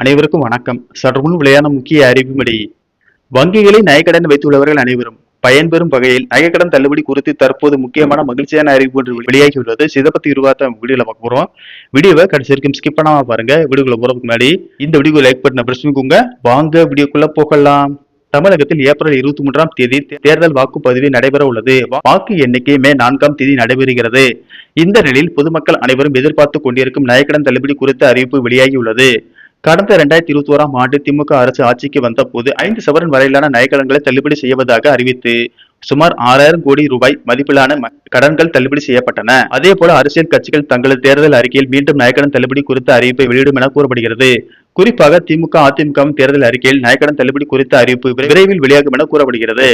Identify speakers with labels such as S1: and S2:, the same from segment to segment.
S1: அனைவருக்கும் வணக்கம். சற்று முன் வெளியான முக்கிய அறிவிப்படி வங்கிகளில் நகைக்கடன் வைத்துள்ளவர்கள் அனைவரும் பயன்பெறும் வகையில் நகைக்கடன் தள்ளுபடி குறித்து தற்போது முக்கியமான மகிழ்ச்சியான அறிவிப்பு ஒன்று வெளியாகியுள்ளது. இதை பத்தி வீடியோல பார்க்க போறோம். வீடியோவை கடைசி வரைக்கும் ஸ்கிப் பண்ணாம பாருங்க. வீடியோக்குள்ள போறதுக்கு முன்னாடி இந்த வீடியோ லைக் பட்டனை பிரஸ் பண்ணிக்கோங்க. வாங்க வீடியோக்குள்ள போகலாம். தமிழகத்தில் ஏப்ரல் 23ஆம் தேதி தேர்தல் வாக்குப்பதிவு நடைபெற உள்ளது. வாக்கு எண்ணிக்கை மே 4ஆம் தேதி நடைபெறுகிறது. இந்த நிலையில் பொதுமக்கள் அனைவரும் எதிர்பார்த்து கொண்டிருக்கும் நகைக்கடன் தள்ளுபடி குறித்த அறிவிப்பு வெளியாகியுள்ளது. கடந்த 2021ஆம் ஆண்டு திமுக அரசு ஆட்சிக்கு வந்த போது 5 சவரன் வரையிலான நகைக்கடன்களை தள்ளுபடி செய்வதாக அறிவித்து சுமார் 6000 கோடி ரூபாய் மதிப்பிலான கடன்கள் தள்ளுபடி செய்யப்பட்டன. அதே போல அரசியல் கட்சிகள் தங்களது தேர்தல் அறிக்கையில் மீண்டும் நகைக்கடன் தள்ளுபடி குறித்த அறிவிப்பை வெளியிடும் என கூறப்படுகிறது. குறிப்பாக திமுக அதிமுகவின் தேர்தல் அறிக்கையில் நகைக்கடன் தள்ளுபடி குறித்த அறிவிப்பு விரைவில் வெளியாகும் என கூறப்படுகிறது.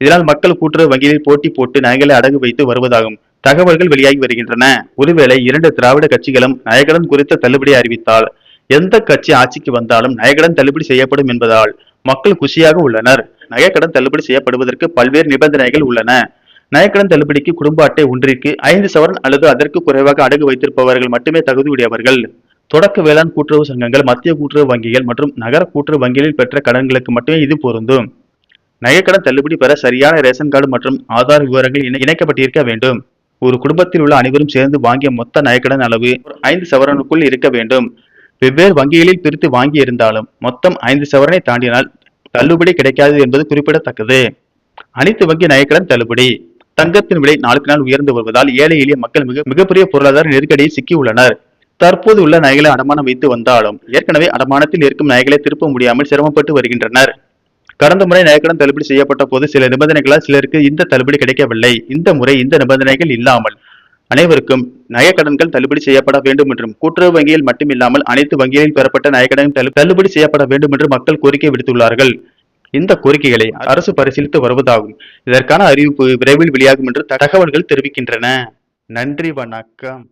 S1: இதனால் மக்கள் கூட்டுறவு வங்கிகளில் போட்டி போட்டு நகைகளை அடகு வைத்து வருவதாகவும் தகவல்கள் வெளியாகி வருகின்றன. ஒருவேளை 2 திராவிட கட்சிகளும் நகைக்கடன் குறித்த தள்ளுபடி அறிவித்தால் எந்த கட்சி ஆட்சிக்கு வந்தாலும் நகைக்கடன் தள்ளுபடி செய்யப்படும் என்பதால் மக்கள் குஷியாக உள்ளனர். நகைக்கடன் தள்ளுபடி செய்யப்படுவதற்கு பல்வேறு நிபந்தனைகள் உள்ளன. நகைக்கடன் தள்ளுபடிக்கு குடும்ப அட்டை ஒன்றிற்கு 5 சவரன் அல்லது அதற்கு குறைவாக அடகு வைத்திருப்பவர்கள் மட்டுமே தகுதியுடையவர்கள். தொடக்க வேளாண் கூட்டுறவு சங்கங்கள், மத்திய கூட்டுறவு வங்கிகள் மற்றும் நகர கூட்டுறவு வங்கிகளில் பெற்ற கடன்களுக்கு மட்டுமே இது பொருந்தும். நகைக்கடன் தள்ளுபடி பெற சரியான ரேஷன் கார்டு மற்றும் ஆதார் விவரங்கள் இணைக்கப்பட்டிருக்க வேண்டும். ஒரு குடும்பத்தில் உள்ள அனைவரும் சேர்ந்து வாங்கிய மொத்த நகைக்கடன் அளவு 5 சவரனுக்குள் இருக்க வேண்டும். வெவ்வேறு வங்கிகளில் பிரித்து வாங்கி இருந்தாலும் மொத்தம் 5 சவரனை தாண்டினால் தள்ளுபடி கிடைக்காது என்பது குறிப்பிடத்தக்கது. அனைத்து வங்கி நகைக்கடன் தள்ளுபடி. தங்கத்தின் விலை நாளுக்கு நாள் உயர்ந்து வருவதால் ஏழை எளிய மக்கள் மிகப்பெரிய பொருளாதார நெருக்கடியில் சிக்கியுள்ளனர். தற்போது உள்ள நகைகளை அடமானம் வைத்து வந்தாலும் ஏற்கனவே அடமானத்தில் இருக்கும் நகைகளை திருப்ப முடியாமல் சிரமப்பட்டு வருகின்றனர். கடந்த முறை நகைக்கடன் தள்ளுபடி செய்யப்பட்ட போது சில நிபந்தனைகளால் சிலருக்கு இந்த தள்ளுபடி கிடைக்கவில்லை. இந்த முறை இந்த நிபந்தனைகள் இல்லாமல் அனைவருக்கும் நகைக்கடன்கள் தள்ளுபடி செய்யப்பட வேண்டும் என்றும் கூட்டுறவு வங்கியில் மட்டுமில்லாமல் அனைத்து வங்கிகளில் பெறப்பட்ட நகைக்கடன் தள்ளுபடி செய்யப்பட வேண்டும் என்று மக்கள் கோரிக்கை விடுத்துள்ளார்கள். இந்த கோரிக்கைகளை அரசு பரிசீலித்து வருவதாகவும் இதற்கான அறிவிப்பு விரைவில் வெளியாகும் என்று தகவல்கள் தெரிவிக்கின்றன. நன்றி, வணக்கம்.